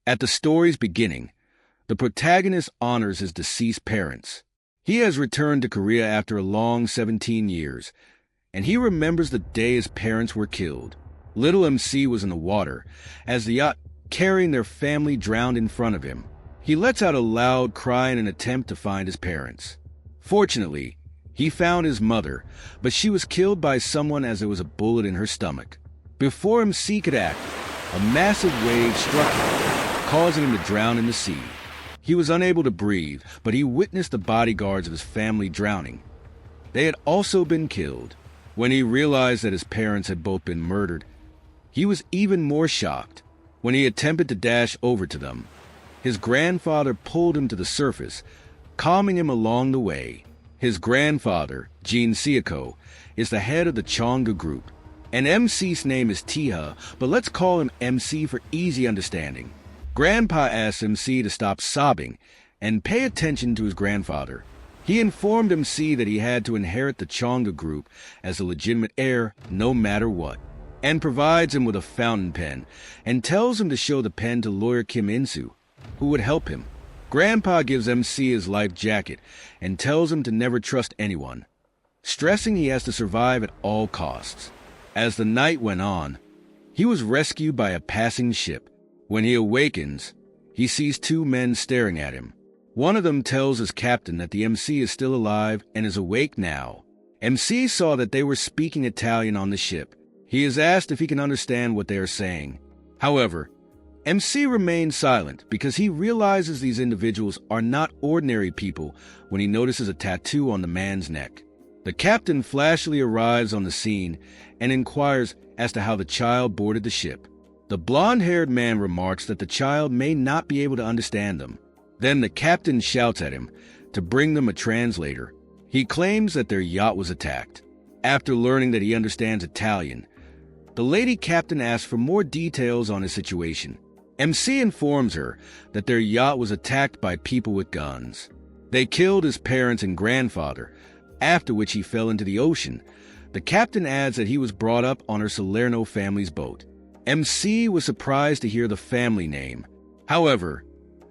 At the story's beginning, the protagonist honors his deceased parents. He has returned to Korea after a long 17 years, and he remembers the day his parents were killed. Little MC was in the water as the yacht carrying their family drowned in front of him. He lets out a loud cry in an attempt to find his parents. Fortunately, he found his mother, but she was killed by someone as there was a bullet in her stomach. Before MC could act, a massive wave struck him, causing him to drown in the sea. He was unable to breathe, but he witnessed the bodyguards of his family drowning. They had also been killed. When he realized that his parents had both been murdered, he was even more shocked. When he attempted to dash over to them, his grandfather pulled him to the surface, calming him along the way. His grandfather, Jin Seoko, is the head of the Chonga group, and MC's name is Tiha, but let's call him MC for easy understanding. Grandpa asks MC to stop sobbing and pay attention to his grandfather. He informed MC that he had to inherit the Chonga group as a legitimate heir no matter what, and provides him with a fountain pen and tells him to show the pen to lawyer Kim In-soo, who would help him. Grandpa gives MC his life jacket and tells him to never trust anyone, stressing he has to survive at all costs. As the night went on, he was rescued by a passing ship. When he awakens, he sees two men staring at him. One of them tells his captain that the MC is still alive and is awake now. MC saw that they were speaking Italian on the ship. He is asked if he can understand what they are saying. However, MC remains silent because he realizes these individuals are not ordinary people when he notices a tattoo on the man's neck. The captain flashily arrives on the scene and inquires as to how the child boarded the ship. The blonde-haired man remarks that the child may not be able to understand them. Then the captain shouts at him to bring them a translator. He claims that their yacht was attacked. After learning that he understands Italian, the lady captain asks for more details on his situation. MC informs her that their yacht was attacked by people with guns. They killed his parents and grandfather, after which he fell into the ocean. The captain adds that he was brought up on her Salerno family's boat. MC was surprised to hear the family name. However,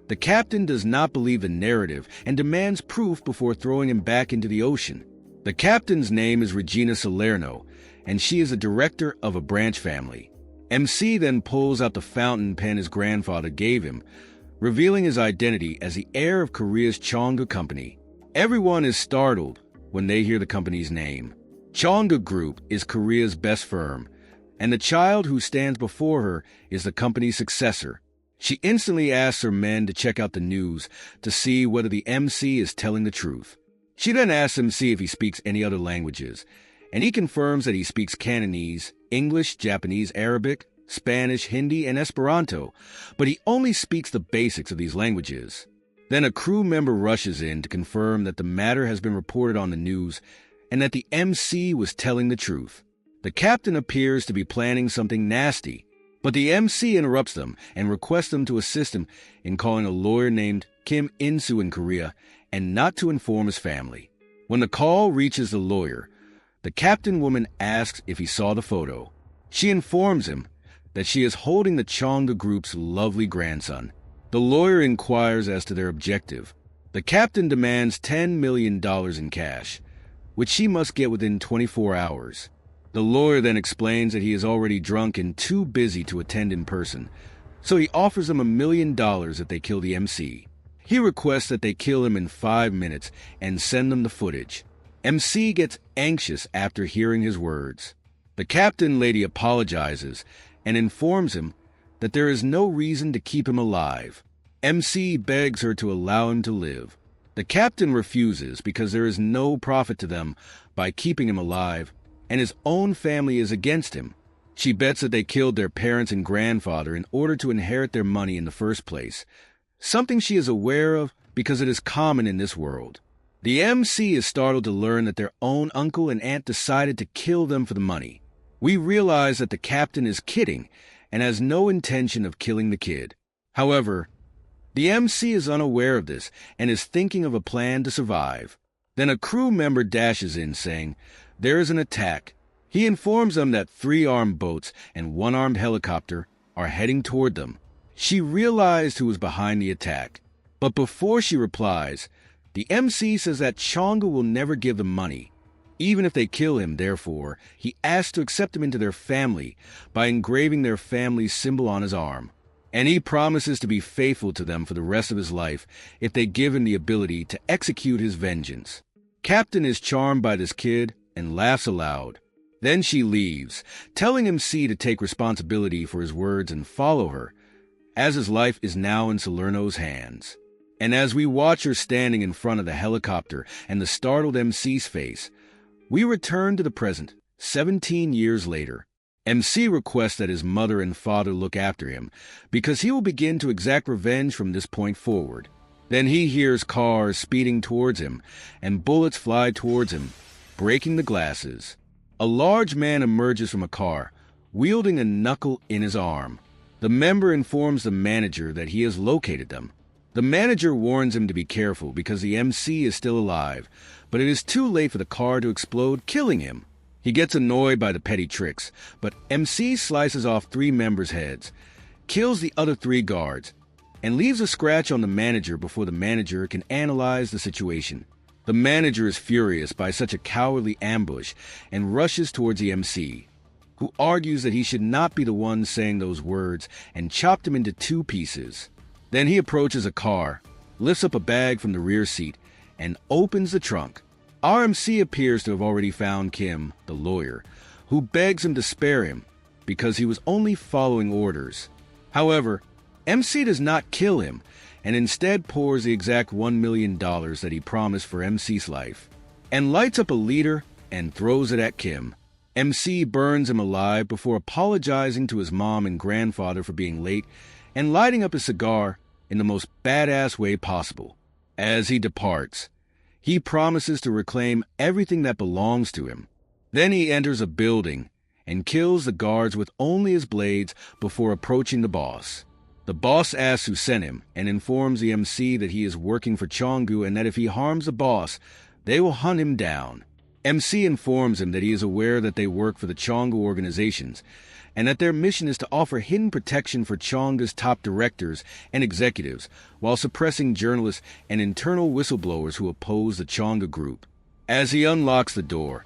the captain does not believe the narrative and demands proof before throwing him back into the ocean. The captain's name is Regina Salerno, and she is a director of a branch family. MC then pulls out the fountain pen his grandfather gave him, revealing his identity as the heir of Korea's Chonga Company. Everyone is startled when they hear the company's name. Chonga Group is Korea's best firm, and the child who stands before her is the company's successor. She instantly asks her men to check out the news to see whether the MC is telling the truth. She then asks MC if he speaks any other languages, and he confirms that he speaks Cantonese, English, Japanese, Arabic, Spanish, Hindi, and Esperanto, but he only speaks the basics of these languages. Then a crew member rushes in to confirm that the matter has been reported on the news and that the MC was telling the truth. The captain appears to be planning something nasty, but the MC interrupts them and requests them to assist him in calling a lawyer named Kim In-soo in Korea and not to inform his family. When the call reaches the lawyer, the captain woman asks if he saw the photo. She informs him that she is holding the Chonga Group's lovely grandson. The lawyer inquires as to their objective. The captain demands $10 million in cash, which she must get within 24 hours. The lawyer then explains that he is already drunk and too busy to attend in person, so he offers them $1 million if they kill the MC. He requests that they kill him in 5 minutes and send them the footage. MC gets anxious after hearing his words. The captain lady apologizes and informs him that there is no reason to keep him alive. MC begs her to allow him to live. The captain refuses because there is no profit to them by keeping him alive, and his own family is against him. She bets that they killed their parents and grandfather in order to inherit their money in the first place, something she is aware of because it is common in this world. The MC is startled to learn that their own uncle and aunt decided to kill them for the money. We realize that the captain is kidding and has no intention of killing the kid. However, the MC is unaware of this and is thinking of a plan to survive. Then a crew member dashes in saying, there is an attack. He informs them that 3 armed boats and 1 armed helicopter are heading toward them. She realized who was behind the attack. But before she replies, the MC says that Chongu will never give them money. Even if they kill him, therefore, he asks to accept him into their family by engraving their family's symbol on his arm. And he promises to be faithful to them for the rest of his life if they give him the ability to execute his vengeance. Captain is charmed by this kid and laughs aloud. Then she leaves, telling MC to take responsibility for his words and follow her, as his life is now in Salerno's hands. And as we watch her standing in front of the helicopter and the startled MC's face, we return to the present, 17 years later. MC requests that his mother and father look after him because he will begin to exact revenge from this point forward. Then he hears cars speeding towards him and bullets fly towards him, breaking the glasses. A large man emerges from a car, wielding a knuckle in his arm. The member informs the manager that he has located them. The manager warns him to be careful because the MC is still alive, but it is too late for the car to explode, killing him. He gets annoyed by the petty tricks, but MC slices off 3 members' heads, kills the other 3 guards, and leaves a scratch on the manager before the manager can analyze the situation. The manager is furious by such a cowardly ambush and rushes towards the MC, who argues that he should not be the one saying those words and chopped him into 2 pieces. Then he approaches a car, lifts up a bag from the rear seat, and opens the trunk. Our MC appears to have already found Kim, the lawyer, who begs him to spare him because he was only following orders. However, MC does not kill him and instead pours the exact $1 million that he promised for MC's life, and lights up a liter and throws it at Kim. MC burns him alive before apologizing to his mom and grandfather for being late and lighting up his cigar in the most badass way possible. As he departs, he promises to reclaim everything that belongs to him. Then he enters a building and kills the guards with only his blades before approaching the boss. The boss asks who sent him and informs the MC that he is working for Chongu and that if he harms the boss, they will hunt him down. MC informs him that he is aware that they work for the Chongu organizations and that their mission is to offer hidden protection for Chongu's top directors and executives while suppressing journalists and internal whistleblowers who oppose the Chongu group. As he unlocks the door,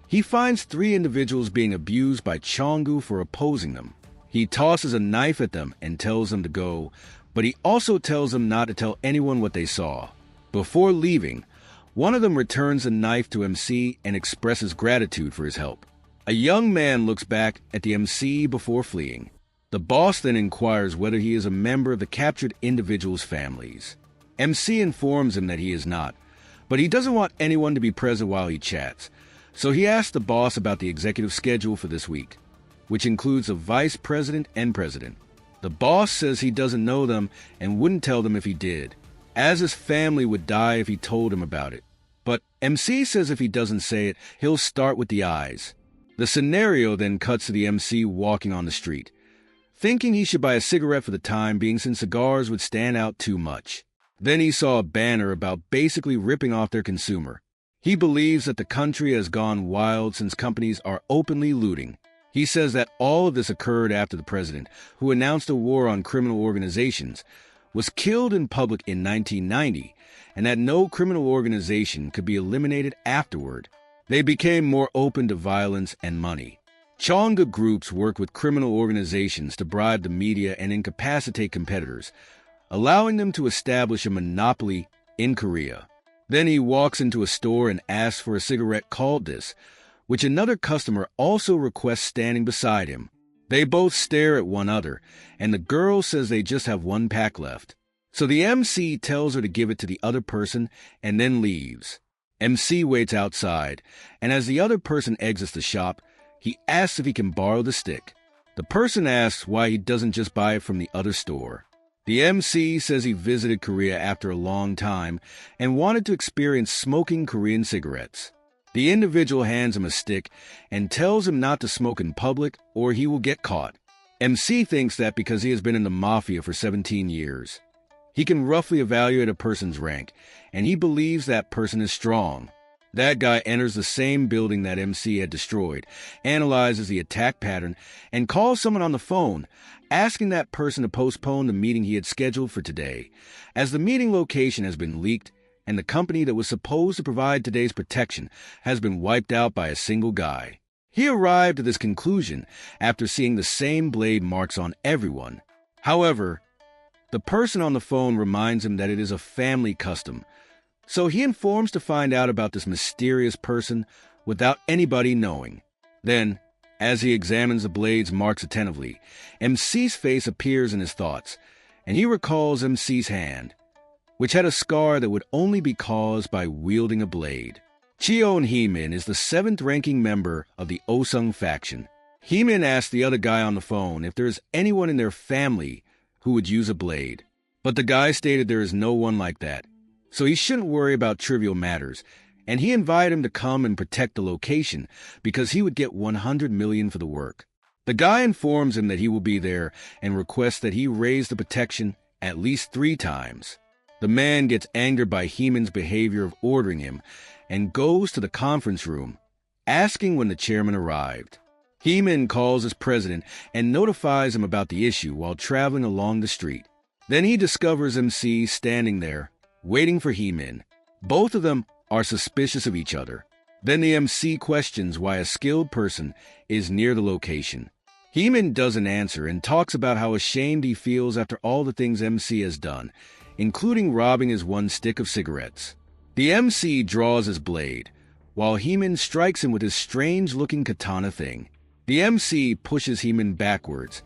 he finds 3 individuals being abused by Chongu for opposing them. He tosses a knife at them and tells them to go, but he also tells them not to tell anyone what they saw. Before leaving, one of them returns the knife to MC and expresses gratitude for his help. A young man looks back at the MC before fleeing. The boss then inquires whether he is a member of the captured individuals' families. MC informs him that he is not, but he doesn't want anyone to be present while he chats, so he asks the boss about the executive schedule for this week, which includes a vice president and president. The boss says he doesn't know them and wouldn't tell them if he did, as his family would die if he told him about it. But MC says if he doesn't say it, he'll start with the eyes. The scenario then cuts to the MC walking on the street, thinking he should buy a cigarette for the time being since cigars would stand out too much. Then he saw a banner about basically ripping off their consumer. He believes that the country has gone wild since companies are openly looting. He says that all of this occurred after the president, who announced a war on criminal organizations, was killed in public in 1990, and that no criminal organization could be eliminated afterward. They became more open to violence and money. Chonga groups work with criminal organizations to bribe the media and incapacitate competitors, allowing them to establish a monopoly in Korea. Then he walks into a store and asks for a cigarette called This, which another customer also requests standing beside him. They both stare at one another, and the girl says they just have 1 pack left. So the MC tells her to give it to the other person and then leaves. MC waits outside, and as the other person exits the shop, he asks if he can borrow the stick. The person asks why he doesn't just buy it from the other store. The MC says he visited Korea after a long time and wanted to experience smoking Korean cigarettes. The individual hands him a stick and tells him not to smoke in public or he will get caught. MC thinks that because he has been in the mafia for 17 years. He can roughly evaluate a person's rank, and he believes that person is strong. That guy enters the same building that MC had destroyed, analyzes the attack pattern, and calls someone on the phone, asking that person to postpone the meeting he had scheduled for today, as the meeting location has been leaked and the company that was supposed to provide today's protection has been wiped out by a single guy. He arrived at this conclusion after seeing the same blade marks on everyone. However, the person on the phone reminds him that it is a family custom, so he informs to find out about this mysterious person without anybody knowing. Then, as he examines the blade's marks attentively, MC's face appears in his thoughts, and he recalls MC's hand, which had a scar that would only be caused by wielding a blade. Cheon Heemin is the 7th-ranking member of the Osung faction. Heemin asks the other guy on the phone if there is anyone in their family who would use a blade, but the guy stated there is no one like that, so he shouldn't worry about trivial matters, and he invited him to come and protect the location because he would get 100 million for the work. The guy informs him that he will be there and requests that he raise the protection at least 3 times. The man gets angered by Heemin's behavior of ordering him and goes to the conference room, asking when the chairman arrived. Heemin calls his president and notifies him about the issue while traveling along the street. Then he discovers MC standing there, waiting for Heemin. Both of them are suspicious of each other. Then the MC questions why a skilled person is near the location. Heemin doesn't answer and talks about how ashamed he feels after all the things MC has done, including robbing his 1 stick of cigarettes. The MC draws his blade, while Heemin strikes him with his strange-looking katana thing. The MC pushes Heemin backwards,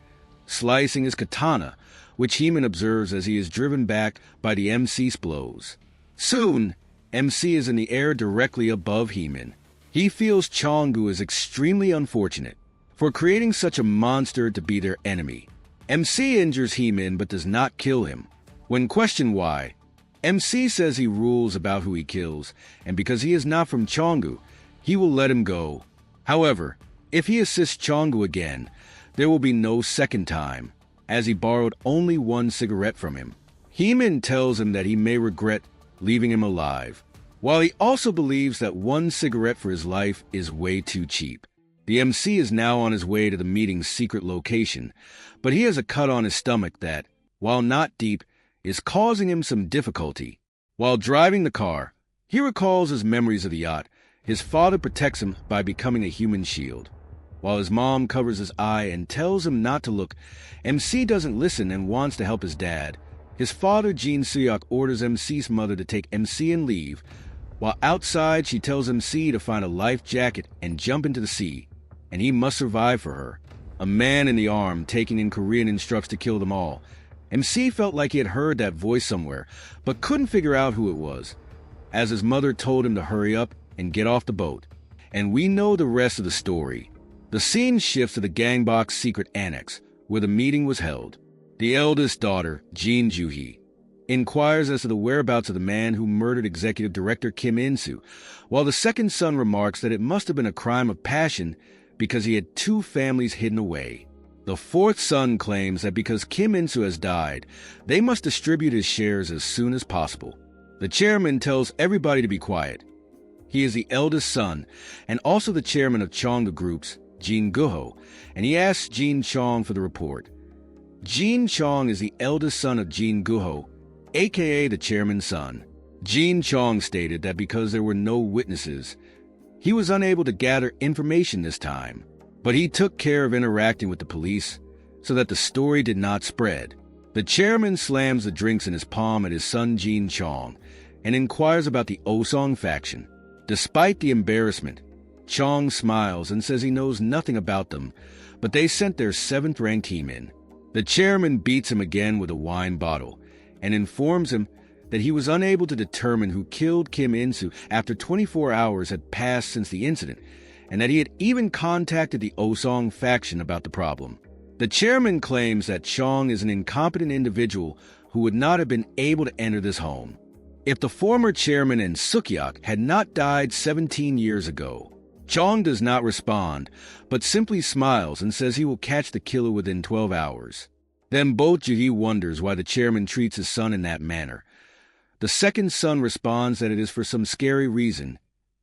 slicing his katana, which Heemin observes as he is driven back by the MC's blows. Soon, MC is in the air directly above Heemin. He feels Chonggu is extremely unfortunate for creating such a monster to be their enemy. MC injures Heemin but does not kill him. When questioned why, MC says he rules about who he kills, and because he is not from Chonggu, he will let him go. However, if he assists Chonggu again, there will be no second time, as he borrowed only 1 cigarette from him. Heemin tells him that he may regret leaving him alive, while he also believes that 1 cigarette for his life is way too cheap. The MC is now on his way to the meeting's secret location, but he has a cut on his stomach that, while not deep, is causing him some difficulty. While driving the car, he recalls his memories of the yacht. His father protects him by becoming a human shield. While his mom covers his eye and tells him not to look, MC doesn't listen and wants to help his dad. His father, Jin Suyok, orders MC's mother to take MC and leave, while outside she tells MC to find a life jacket and jump into the sea, and he must survive for her. A man in the arm, taking in Korean, instructs to kill them all. MC felt like he had heard that voice somewhere, but couldn't figure out who it was, as his mother told him to hurry up and get off the boat. And we know the rest of the story. The scene shifts to the Gangbok's secret annex, where the meeting was held. The eldest daughter, Jin Joo-hee, inquires as to the whereabouts of the man who murdered executive director Kim In-soo, while the second son remarks that it must have been a crime of passion because he had 2 families hidden away. The 4th son claims that because Kim In-soo has died, they must distribute his shares as soon as possible. The chairman tells everybody to be quiet. He is the eldest son and also the chairman of Chonggu Group's, Jin Guho, and he asks Jin Chong for the report. Jin Chong is the eldest son of Jin Guho, aka the chairman's son. Jin Chong stated that because there were no witnesses, he was unable to gather information this time. But he took care of interacting with the police so that the story did not spread. The chairman slams the drinks in his palm at his son Jin Chong and inquires about the Osong faction. Despite the embarrassment, Chong smiles and says he knows nothing about them, but they sent their 7th-ranked team in. The chairman beats him again with a wine bottle and informs him that he was unable to determine who killed Kim In-soo after 24 hours had passed since the incident, and that he had even contacted the Osong faction about the problem. The chairman claims that Chong is an incompetent individual who would not have been able to enter this home. If the former chairman and Sukyak had not died 17 years ago, Chong does not respond, but simply smiles and says he will catch the killer within 12 hours. Then both Joo-hee wonders why the chairman treats his son in that manner. The second son responds that it is for some scary reason,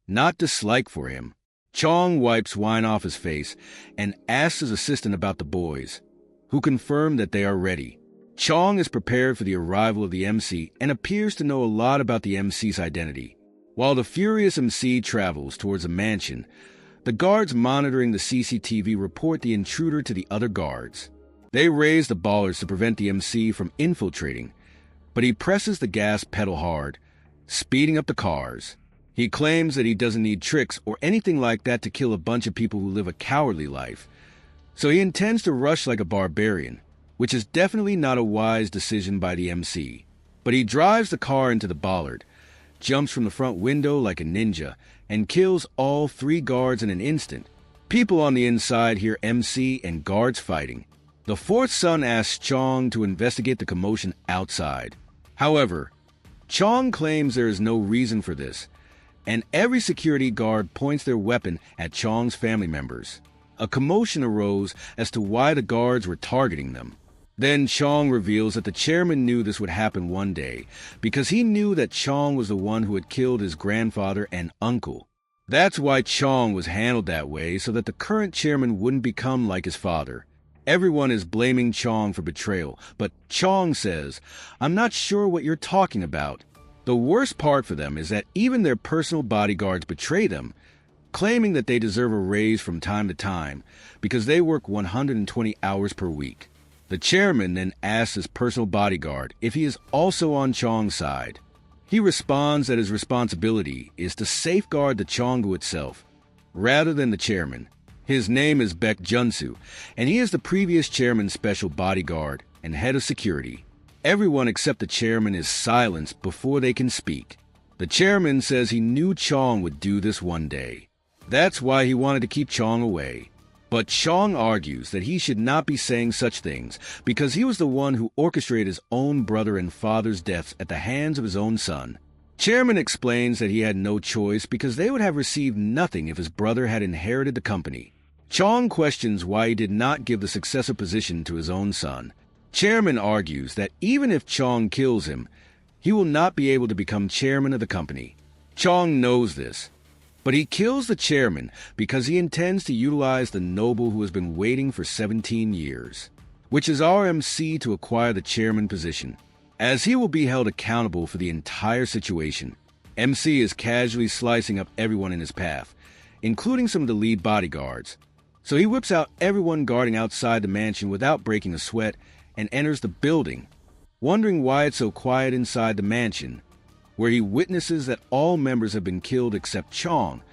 not dislike for him. Chong wipes wine off his face and asks his assistant about the boys, who confirm that they are ready. Chong is prepared for the arrival of the MC and appears to know a lot about the MC's identity. While the furious MC travels towards a mansion, the guards monitoring the CCTV report the intruder to the other guards. They raise the ballers to prevent the MC from infiltrating, but he presses the gas pedal hard, speeding up the cars. He claims that he doesn't need tricks or anything like that to kill a bunch of people who live a cowardly life, so he intends to rush like a barbarian, which is definitely not a wise decision by the MC. But he drives the car into the bollard, jumps from the front window like a ninja, and kills all 3 guards in an instant. People on the inside hear MC and guards fighting. The 4th son asks Chong to investigate the commotion outside. However, Chong claims there is no reason for this, and every security guard points their weapon at Chong's family members. A commotion arose as to why the guards were targeting them. Then Chong reveals that the chairman knew this would happen one day because he knew that Chong was the one who had killed his grandfather and uncle. That's why Chong was handled that way, so that the current chairman wouldn't become like his father. Everyone is blaming Chong for betrayal, but Chong says, "I'm not sure what you're talking about." The worst part for them is that even their personal bodyguards betray them, claiming that they deserve a raise from time to time because they work 120 hours per week. The chairman then asks his personal bodyguard if he is also on Chong's side. He responds that his responsibility is to safeguard the Chongu itself, rather than the chairman. His name is Baek Junsu, and he is the previous chairman's special bodyguard and head of security. Everyone except the chairman is silenced before they can speak. The chairman says he knew Chong would do this one day. That's why he wanted to keep Chong away. But Chong argues that he should not be saying such things because he was the one who orchestrated his own brother and father's deaths at the hands of his own son. Chairman explains that he had no choice because they would have received nothing if his brother had inherited the company. Chong questions why he did not give the successor position to his own son. Chairman argues that even if Chong kills him, he will not be able to become chairman of the company. Chong knows this, but he kills the chairman because he intends to utilize the noble who has been waiting for 17 years, which is our MC to acquire the chairman position, as he will be held accountable for the entire situation. MC is casually slicing up everyone in his path, including some of the lead bodyguards. So he whips out everyone guarding outside the mansion without breaking a sweat and enters the building, wondering why it's so quiet inside the mansion, where he witnesses that all members have been killed except Chong,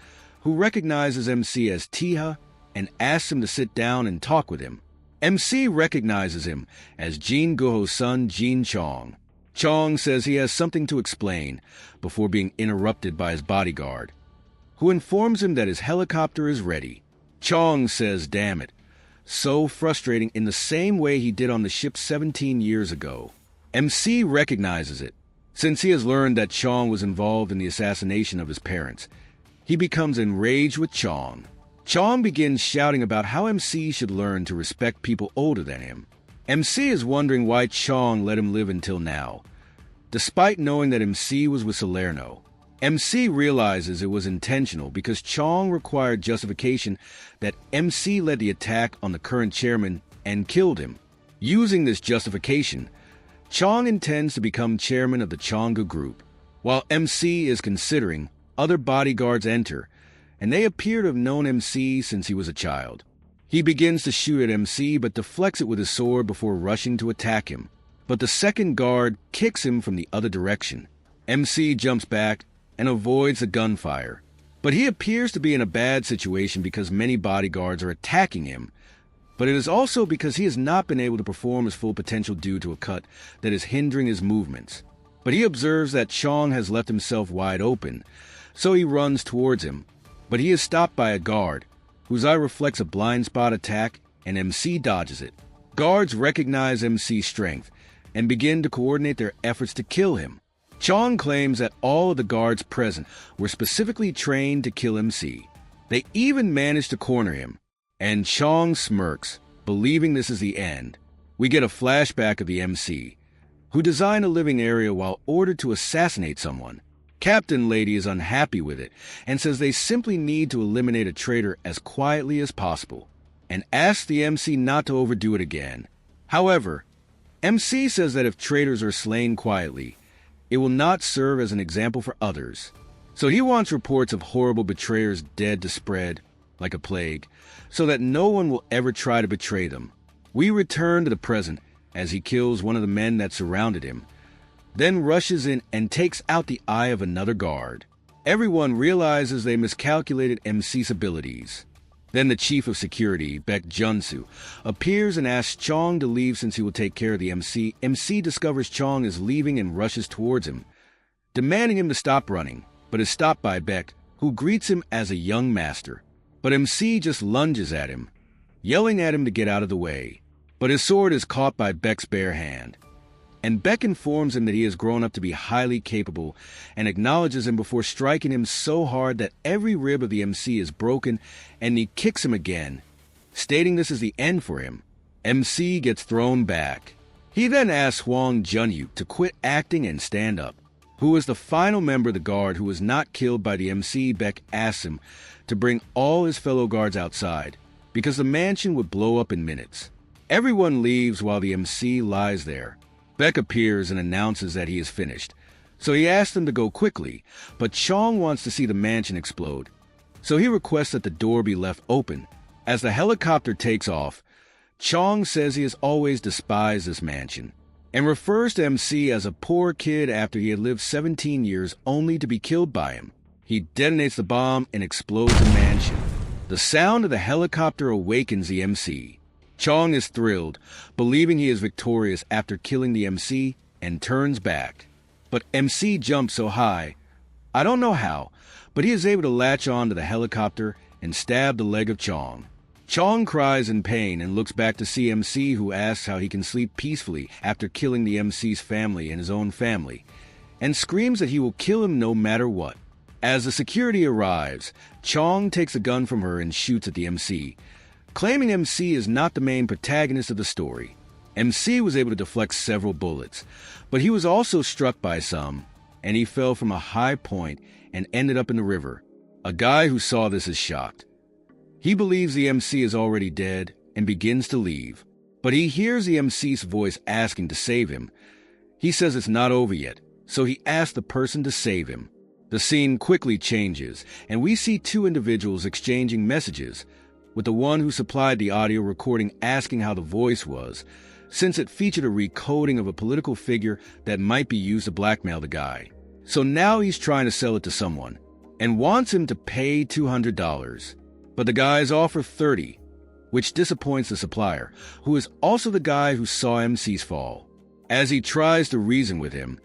who recognizes MC as Tiha and asks him to sit down and talk with him. MC recognizes him as Jin Guho's son, Jin Chong. Chong says he has something to explain before being interrupted by his bodyguard, who informs him that his helicopter is ready. Chong says, "Damn it," so frustrating in the same way he did on the ship 17 years ago. MC recognizes it. Since he has learned that Chong was involved in the assassination of his parents, he becomes enraged with Chong. Chong begins shouting about how MC should learn to respect people older than him. MC is wondering why Chong let him live until now, despite knowing that MC was with Salerno. MC realizes it was intentional because Chong required justification that MC led the attack on the current chairman and killed him. Using this justification, Chong intends to become chairman of the Chongu group. While MC is considering, other bodyguards enter, and they appear to have known MC since he was a child. He begins to shoot at MC but deflects it with his sword before rushing to attack him. But the second guard kicks him from the other direction. MC jumps back and avoids the gunfire. But he appears to be in a bad situation because many bodyguards are attacking him. But it is also because he has not been able to perform his full potential due to a cut that is hindering his movements. But he observes that Chong has left himself wide open, so he runs towards him. But he is stopped by a guard, whose eye reflects a blind spot attack, and MC dodges it. Guards recognize MC's strength and begin to coordinate their efforts to kill him. Chong claims that all of the guards present were specifically trained to kill MC. They even managed to corner him, and Chong smirks, believing this is the end. We get a flashback of the MC, who designed a living area while ordered to assassinate someone. Captain Lady is unhappy with it and says they simply need to eliminate a traitor as quietly as possible and asks the MC not to overdo it again. However, MC says that if traitors are slain quietly, it will not serve as an example for others. So he wants reports of horrible betrayers dead to spread like a plague, so that no one will ever try to betray them. We return to the present as he kills one of the men that surrounded him, then rushes in and takes out the eye of another guard. Everyone realizes they miscalculated MC's abilities. Then the chief of security, Baek Junsu, appears and asks Chong to leave since he will take care of the MC. MC discovers Chong is leaving and rushes towards him, demanding him to stop running, but is stopped by Baek, who greets him as a young master. But MC just lunges at him, yelling at him to get out of the way. But his sword is caught by Baek's bare hand. And Baek informs him that he has grown up to be highly capable and acknowledges him before striking him so hard that every rib of the MC is broken, and he kicks him again, stating this is the end for him. MC gets thrown back. He then asks Hwang Junyu to quit acting and stand up, who is the final member of the guard who was not killed by the MC. Baek asks him to bring all his fellow guards outside, because the mansion would blow up in minutes. Everyone leaves while the MC lies there. Baek appears and announces that he is finished, so he asks them to go quickly, but Chong wants to see the mansion explode. So he requests that the door be left open. As the helicopter takes off, Chong says he has always despised this mansion, and refers to MC as a poor kid after he had lived 17 years only to be killed by him. He detonates the bomb and explodes the mansion. The sound of the helicopter awakens the MC. Chong is thrilled, believing he is victorious after killing the MC, and turns back. But MC jumps so high, I don't know how, but he is able to latch on to the helicopter and stab the leg of Chong. Chong cries in pain and looks back to see MC, who asks how he can sleep peacefully after killing the MC's family and his own family, and screams that he will kill him no matter what. As the security arrives, Chong takes a gun from her and shoots at the MC, claiming MC is not the main protagonist of the story. MC was able to deflect several bullets, but he was also struck by some, and he fell from a high point and ended up in the river. A guy who saw this is shocked. He believes the MC is already dead and begins to leave, but he hears the MC's voice asking to save him. He says it's not over yet, so he asks the person to save him. The scene quickly changes, and we see two individuals exchanging messages, with the one who supplied the audio recording asking how the voice was, since it featured a recoding of a political figure that might be used to blackmail the guy. So now he's trying to sell it to someone, and wants him to pay $200. But the guys offer $30, which disappoints the supplier, who is also the guy who saw MC's fall. As he tries to reason with him,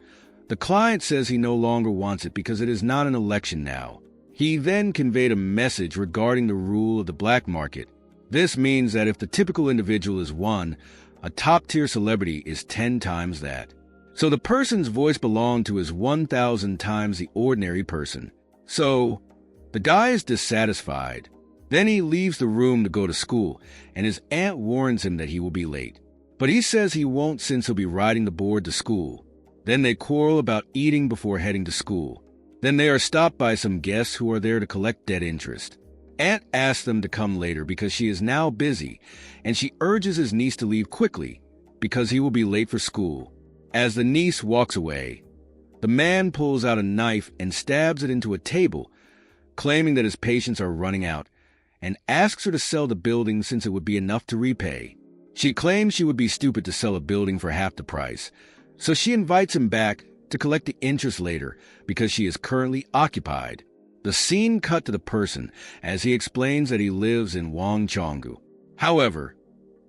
the client says he no longer wants it because it is not an election now. He then conveyed a message regarding the rule of the black market. This means that if the typical individual is 1, a top-tier celebrity is 10 times that. So the person's voice belonged to is 1,000 times the ordinary person. So the guy is dissatisfied. Then he leaves the room to go to school, and his aunt warns him that he will be late. But he says he won't since he'll be riding the board to school. Then they quarrel about eating before heading to school. Then they are stopped by some guests who are there to collect debt interest. Aunt asks them to come later because she is now busy, and she urges his niece to leave quickly because he will be late for school. As the niece walks away, the man pulls out a knife and stabs it into a table, claiming that his patients are running out, and asks her to sell the building since it would be enough to repay. She claims she would be stupid to sell a building for half the price, so she invites him back to collect the interest later because she is currently occupied. The scene cut to the person as he explains that he lives in Wangchonggu. However,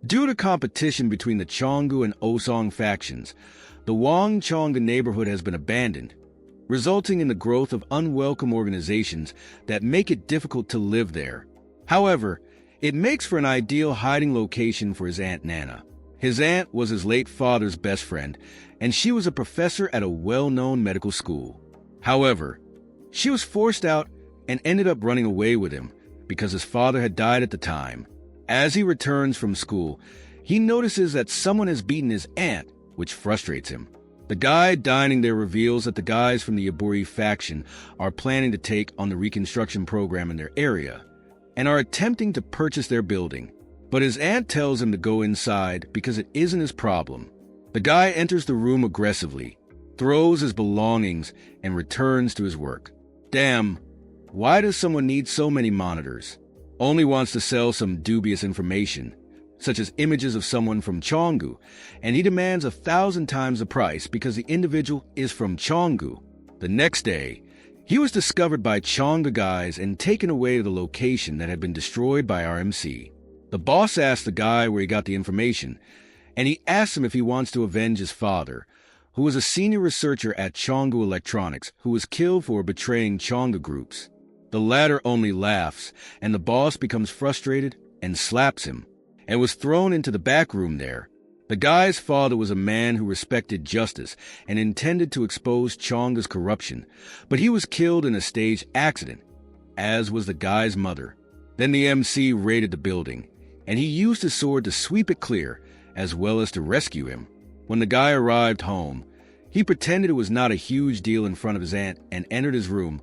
due to competition between the Chonggu and Osong factions, the Wangchonggu neighborhood has been abandoned, resulting in the growth of unwelcome organizations that make it difficult to live there. However, it makes for an ideal hiding location for his Aunt Nana. His aunt was his late father's best friend, and she was a professor at a well-known medical school. However, she was forced out and ended up running away with him because his father had died at the time. As he returns from school, he notices that someone has beaten his aunt, which frustrates him. The guy dining there reveals that the guys from the Iburi faction are planning to take on the reconstruction program in their area and are attempting to purchase their building. But his aunt tells him to go inside because it isn't his problem. The guy enters the room aggressively, throws his belongings, and returns to his work. Damn, why does someone need so many monitors? Only wants to sell some dubious information, such as images of someone from Cheonggu, and he demands 1,000 times the price because the individual is from Cheonggu. The next day, he was discovered by Cheonggu guys and taken away to the location that had been destroyed by our MC. The boss asks the guy where he got the information, and he asks him if he wants to avenge his father, who was a senior researcher at Cheonggu Electronics, who was killed for betraying Cheonggu groups. The latter only laughs, and the boss becomes frustrated and slaps him, and was thrown into the back room there. The guy's father was a man who respected justice and intended to expose Cheonggu's corruption, but he was killed in a staged accident, as was the guy's mother. Then the MC raided the building, and he used his sword to sweep it clear, as well as to rescue him. When the guy arrived home, he pretended it was not a huge deal in front of his aunt and entered his room,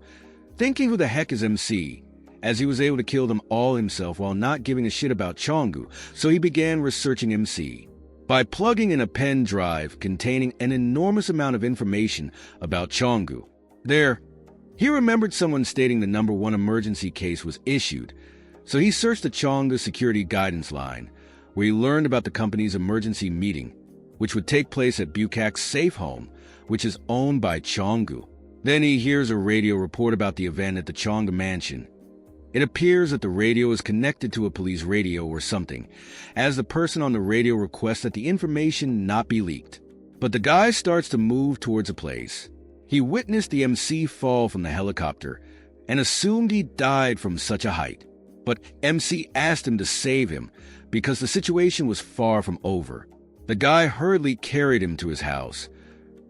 thinking who the heck is MC, as he was able to kill them all himself while not giving a shit about Cheonggu, so he began researching MC by plugging in a pen drive containing an enormous amount of information about Cheonggu. There, he remembered someone stating the number 1 emergency case was issued, so he searched the Cheonggu security guidance line, where he learned about the company's emergency meeting, which would take place at Bukak's safe home, which is owned by Cheonggu. Then he hears a radio report about the event at the Cheonggu mansion. It appears that the radio is connected to a police radio or something, as the person on the radio requests that the information not be leaked. But the guy starts to move towards a place. He witnessed the MC fall from the helicopter and assumed he died from such a height. But MC asked him to save him because the situation was far from over. The guy hurriedly carried him to his house,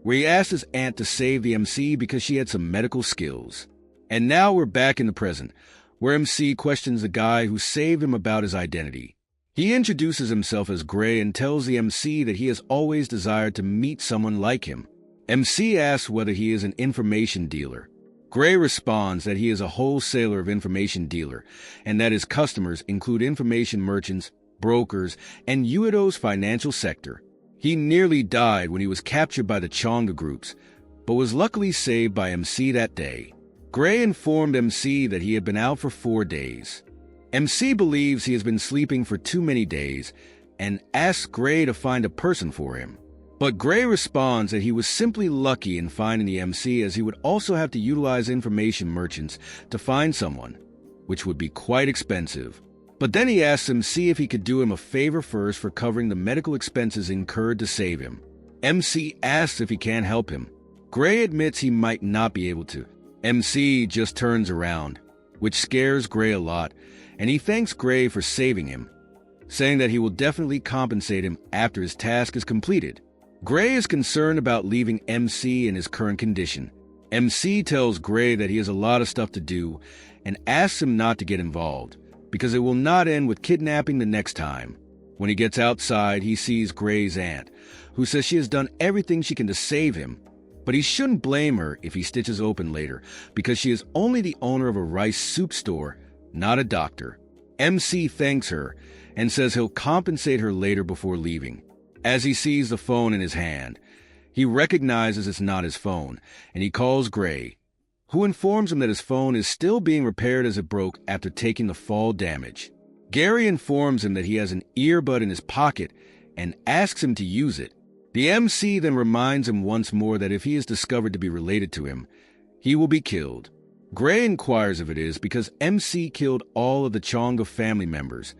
where he asked his aunt to save the MC because she had some medical skills. And now we're back in the present, where MC questions the guy who saved him about his identity. He introduces himself as Gray and tells the MC that he has always desired to meet someone like him. MC asks whether he is an information dealer. Gray responds that he is a wholesaler of information dealer, and that his customers include information merchants, brokers, and Uedo's financial sector. He nearly died when he was captured by the Cheonggu groups, but was luckily saved by MC that day. Gray informed MC that he had been out for 4 days. MC believes he has been sleeping for too many days and asks Gray to find a person for him. But Gray responds that he was simply lucky in finding the MC, as he would also have to utilize information merchants to find someone, which would be quite expensive. But then he asks MC if he could do him a favor first for covering the medical expenses incurred to save him. MC asks if he can help him. Gray admits he might not be able to. MC just turns around, which scares Gray a lot, and he thanks Gray for saving him, saying that he will definitely compensate him after his task is completed. Gray is concerned about leaving MC in his current condition. MC tells Gray that he has a lot of stuff to do and asks him not to get involved, because it will not end with kidnapping the next time. When he gets outside, he sees Gray's aunt, who says she has done everything she can to save him, but he shouldn't blame her if he stitches open later, because she is only the owner of a rice soup store, not a doctor. MC thanks her and says he'll compensate her later before leaving. As he sees the phone in his hand, he recognizes it's not his phone, and he calls Gray, who informs him that his phone is still being repaired as it broke after taking the fall damage. Gary informs him that he has an earbud in his pocket and asks him to use it. The MC then reminds him once more that if he is discovered to be related to him, he will be killed. Gray inquires if it is because MC killed all of the Cheonggu family members.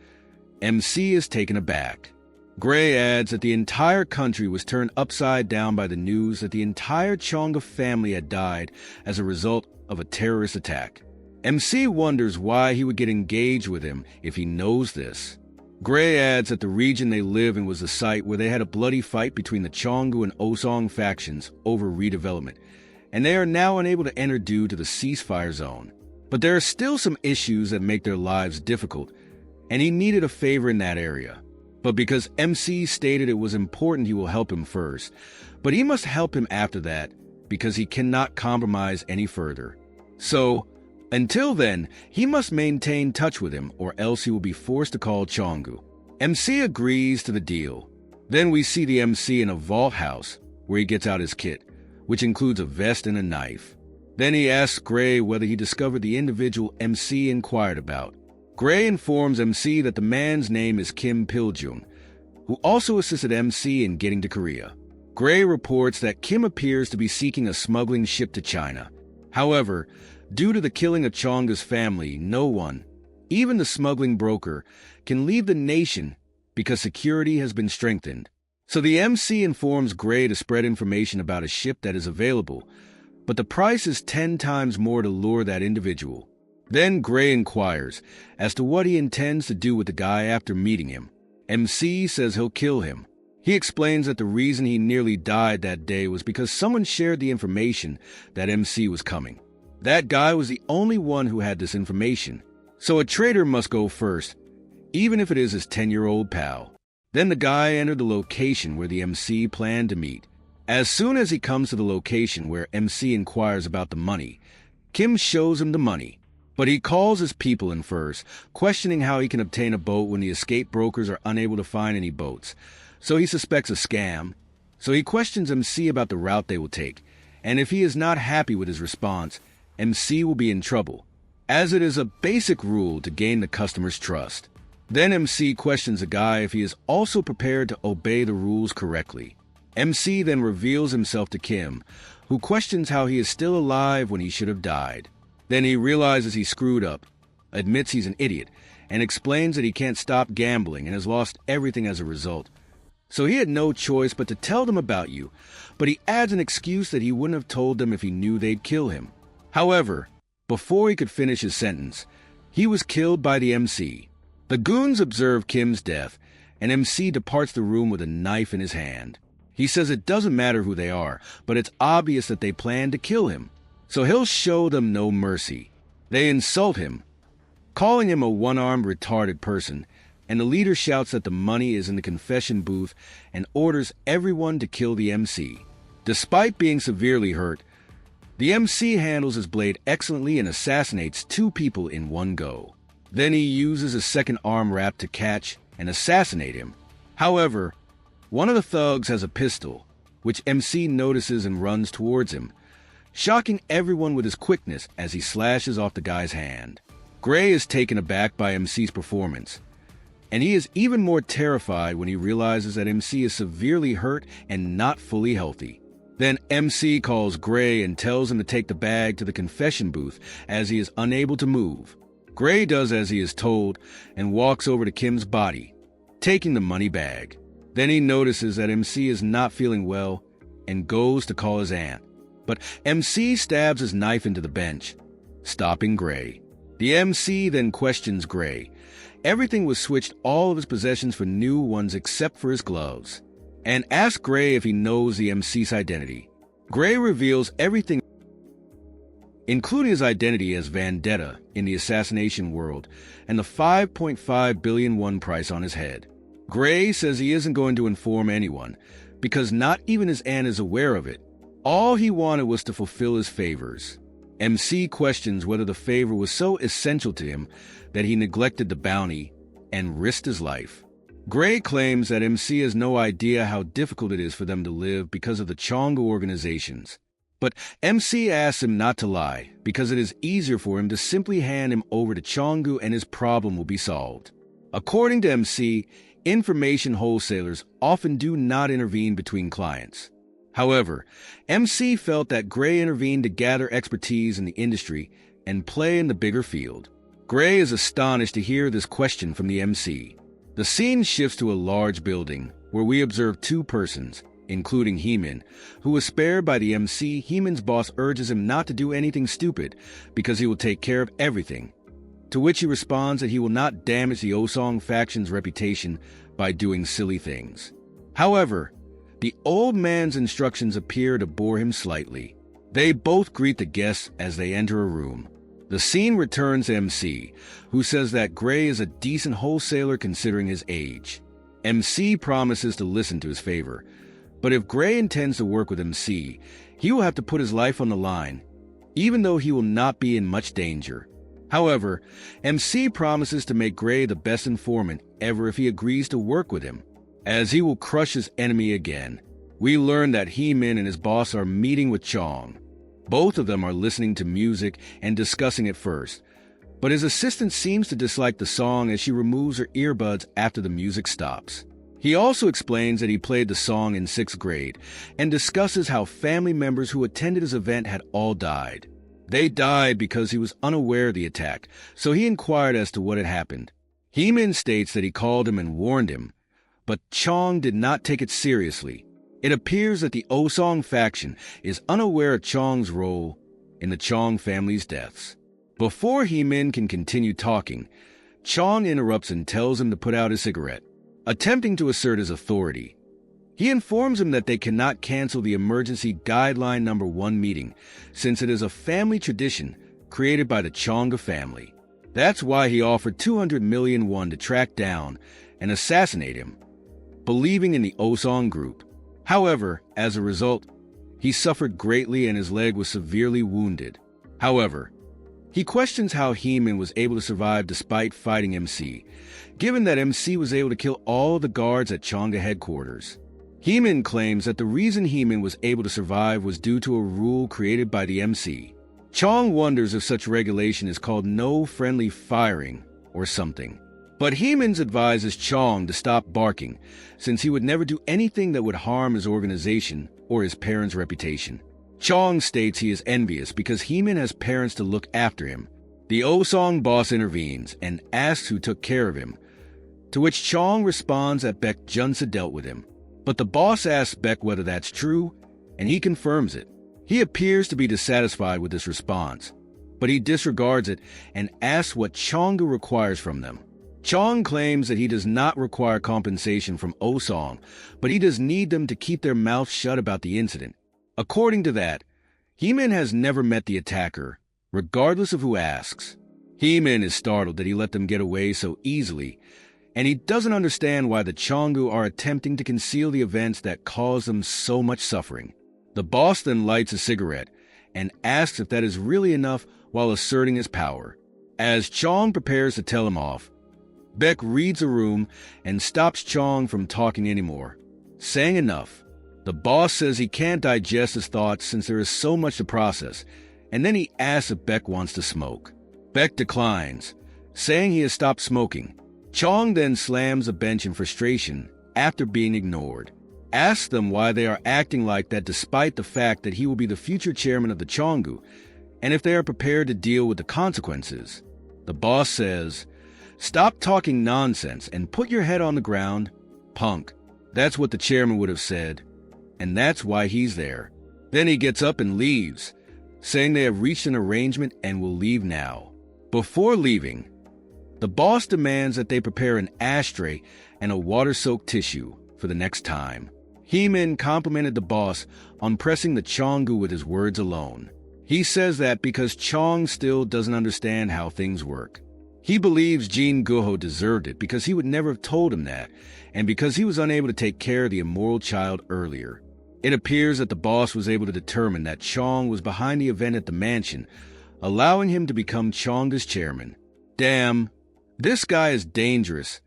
MC is taken aback. Gray adds that the entire country was turned upside down by the news that the entire Cheonggu family had died as a result of a terrorist attack. MC wonders why he would get engaged with him if he knows this. Gray adds that the region they live in was the site where they had a bloody fight between the Cheonggu and Osong factions over redevelopment, and they are now unable to enter due to the ceasefire zone. But there are still some issues that make their lives difficult, and he needed a favor in that area. But because MC stated it was important, he will help him first. But he must help him after that, because he cannot compromise any further. So, until then, he must maintain touch with him, or else he will be forced to call Chongu. MC agrees to the deal. Then we see the MC in a vault house, where he gets out his kit, which includes a vest and a knife. Then he asks Gray whether he discovered the individual MC inquired about. Gray informs MC that the man's name is Kim Piljung, who also assisted MC in getting to Korea. Gray reports that Kim appears to be seeking a smuggling ship to China. However, due to the killing of Chonga's family, no one, even the smuggling broker, can leave the nation because security has been strengthened. So the MC informs Gray to spread information about a ship that is available, but the price is 10 times more to lure that individual. Then Gray inquires as to what he intends to do with the guy after meeting him. MC says he'll kill him. He explains that the reason he nearly died that day was because someone shared the information that MC was coming. That guy was the only one who had this information, so a traitor must go first, even if it is his 10-year-old pal. Then the guy entered the location where the MC planned to meet. As soon as he comes to the location where MC inquires about the money, Kim shows him the money. But he calls his people in first, questioning how he can obtain a boat when the escape brokers are unable to find any boats. So he suspects a scam. So he questions MC about the route they will take, and if he is not happy with his response, MC will be in trouble, as it is a basic rule to gain the customer's trust. Then MC questions the guy if he is also prepared to obey the rules correctly. MC then reveals himself to Kim, who questions how he is still alive when he should have died. Then he realizes he screwed up, admits he's an idiot, and explains that he can't stop gambling and has lost everything as a result. So he had no choice but to tell them about you, but he adds an excuse that he wouldn't have told them if he knew they'd kill him. However, before he could finish his sentence, he was killed by the MC. The goons observe Kim's death, and MC departs the room with a knife in his hand. He says it doesn't matter who they are, but it's obvious that they plan to kill him, so he'll show them no mercy. They insult him, calling him a one-armed retarded person, and the leader shouts that the money is in the confession booth and orders everyone to kill the MC. Despite being severely hurt, the MC handles his blade excellently and assassinates 2 people in one go. Then he uses a second arm wrap to catch and assassinate him. However, one of the thugs has a pistol, which MC notices and runs towards him, shocking everyone with his quickness as he slashes off the guy's hand. Gray is taken aback by MC's performance, and he is even more terrified when he realizes that MC is severely hurt and not fully healthy. Then MC calls Gray and tells him to take the bag to the confession booth as he is unable to move. Gray does as he is told and walks over to Kim's body, taking the money bag. Then he notices that MC is not feeling well and goes to call his aunt. But MC stabs his knife into the bench, stopping Gray. The MC then questions Gray. Everything was switched, all of his possessions for new ones except for his gloves, and asks Gray if he knows the MC's identity. Gray reveals everything, including his identity as Vendetta in the assassination world and the 5.5 billion won price on his head. Gray says he isn't going to inform anyone because not even his aunt is aware of it. All he wanted was to fulfill his favors. MC questions whether the favor was so essential to him that he neglected the bounty and risked his life. Gray claims that MC has no idea how difficult it is for them to live because of the Chonga organizations. But MC asks him not to lie because it is easier for him to simply hand him over to Chongu and his problem will be solved. According to MC, information wholesalers often do not intervene between clients. However, MC felt that Gray intervened to gather expertise in the industry and play in the bigger field. Gray is astonished to hear this question from the MC. The scene shifts to a large building where we observe 2 persons, including Heeman, who was spared by the MC. Heeman's boss urges him not to do anything stupid because he will take care of everything, to which he responds that he will not damage the Osong faction's reputation by doing silly things. However, the old man's instructions appear to bore him slightly. They both greet the guests as they enter a room. The scene returns to MC, who says that Gray is a decent wholesaler considering his age. MC promises to listen to his favor, but if Gray intends to work with MC, he will have to put his life on the line, even though he will not be in much danger. However, MC promises to make Gray the best informant ever if he agrees to work with him, as he will crush his enemy again. We learn that He-Man and his boss are meeting with Chong. Both of them are listening to music and discussing it first, but his assistant seems to dislike the song as she removes her earbuds after the music stops. He also explains that he played the song in 6th grade and discusses how family members who attended his event had all died. They died because he was unaware of the attack, so he inquired as to what had happened. He-Man states that he called him and warned him, but Chong did not take it seriously. It appears that the Osong faction is unaware of Chong's role in the Chong family's deaths. Before He-Man can continue talking, Chong interrupts and tells him to put out his cigarette, attempting to assert his authority. He informs him that they cannot cancel the emergency guideline number 1 meeting, since it is a family tradition created by the Chonga family. That's why he offered 200 million won to track down and assassinate him, believing in the Osong group. However, as a result, he suffered greatly and his leg was severely wounded. However, he questions how He-Man was able to survive despite fighting MC, given that MC was able to kill all the guards at Chonga headquarters. He-Man claims that the reason He-Man was able to survive was due to a rule created by the MC. Chong wonders if such regulation is called no friendly firing or something. But He-Man advises Chong to stop barking, since he would never do anything that would harm his organization or his parents' reputation. Chong states he is envious because He-Man has parents to look after him. The Osong boss intervenes and asks who took care of him, to which Chong responds that Baek Junsa dealt with him. But the boss asks Baek whether that's true, and he confirms it. He appears to be dissatisfied with this response, but he disregards it and asks what Chonga requires from them. Chong claims that he does not require compensation from Osong, but he does need them to keep their mouths shut about the incident. According to that, He-Man has never met the attacker, regardless of who asks. He-Man is startled that he let them get away so easily, and he doesn't understand why the Chongu are attempting to conceal the events that cause them so much suffering. The boss then lights a cigarette and asks if that is really enough while asserting his power. As Chong prepares to tell him off, Baek reads the room and stops Chong from talking anymore, saying enough. The boss says he can't digest his thoughts since there is so much to process, and then he asks if Baek wants to smoke. Baek declines, saying he has stopped smoking. Chong then slams a bench in frustration after being ignored, asks them why they are acting like that despite the fact that he will be the future chairman of the Chongu, and if they are prepared to deal with the consequences. The boss says, "Stop talking nonsense and put your head on the ground, punk." That's what the chairman would have said, and that's why he's there. Then he gets up and leaves, saying they have reached an arrangement and will leave now. Before leaving, the boss demands that they prepare an ashtray and a water-soaked tissue for the next time. He-Man complimented the boss on pressing the Chongu with his words alone. He says that because Chong still doesn't understand how things work. He believes Jin Guho deserved it because he would never have told him that, and because he was unable to take care of the immoral child earlier. It appears that the boss was able to determine that Chong was behind the event at the mansion, allowing him to become Chonga's chairman. Damn, this guy is dangerous,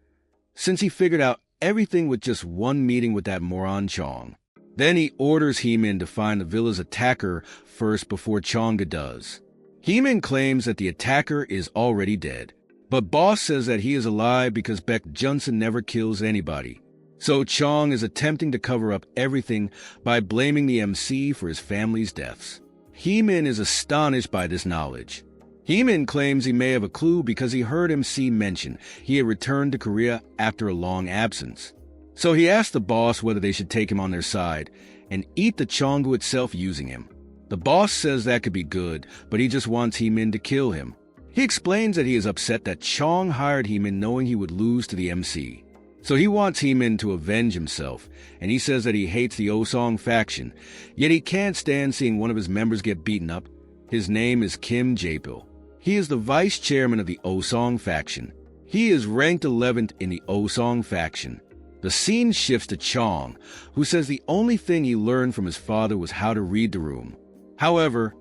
since he figured out everything with just one meeting with that moron Chong. Then he orders He-Man to find the villa's attacker first before Chonga does. He-Man claims that the attacker is already dead, but Boss says that he is alive because Baek Junsa never kills anybody. So Chong is attempting to cover up everything by blaming the MC for his family's deaths. He-Man is astonished by this knowledge. He-Man claims he may have a clue because he heard MC mention he had returned to Korea after a long absence. So he asked the boss whether they should take him on their side and eat the Chongu itself using him. The boss says that could be good, but he just wants He-Man to kill him. He explains that he is upset that Chong hired He-Man knowing he would lose to the MC. So he wants He-Man to avenge himself, and he says that he hates the Osong faction, yet he can't stand seeing one of his members get beaten up. His name is Kim Jae-pil. He is the vice chairman of the Osong faction. He is ranked 11th in the Osong faction. The scene shifts to Chong, who says the only thing he learned from his father was how to read the room. However,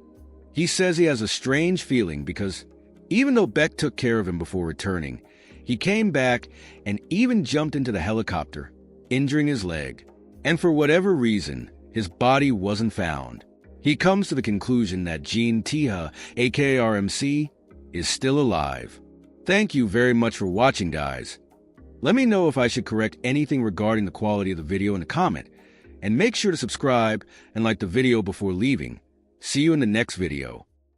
he says he has a strange feeling because even though Beck took care of him before returning, he came back and even jumped into the helicopter, injuring his leg. And for whatever reason, his body wasn't found. He comes to the conclusion that Jean Tiha, aka RMC, is still alive. Thank you very much for watching, guys. Let me know if I should correct anything regarding the quality of the video in a comment, and make sure to subscribe and like the video before leaving. See you in the next video.